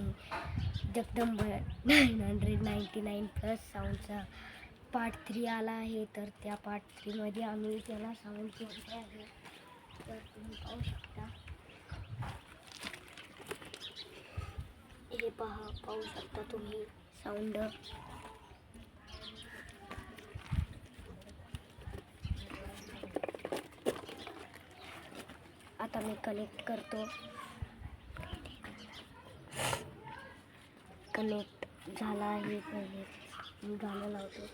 मी Jagdamba 999 plus साऊंडचा part 3 आला आहे. तर त्या पार्ट 3 मध्ये आम्ही त्याला साऊंड केले आहे. तर तुम्ही पाहू शकता, हे पाहू शकता तुम्ही साऊंड. आता मी कनेक्ट करतो. कनेक्ट झाला आहे. पहिले मी गाणं लावतो.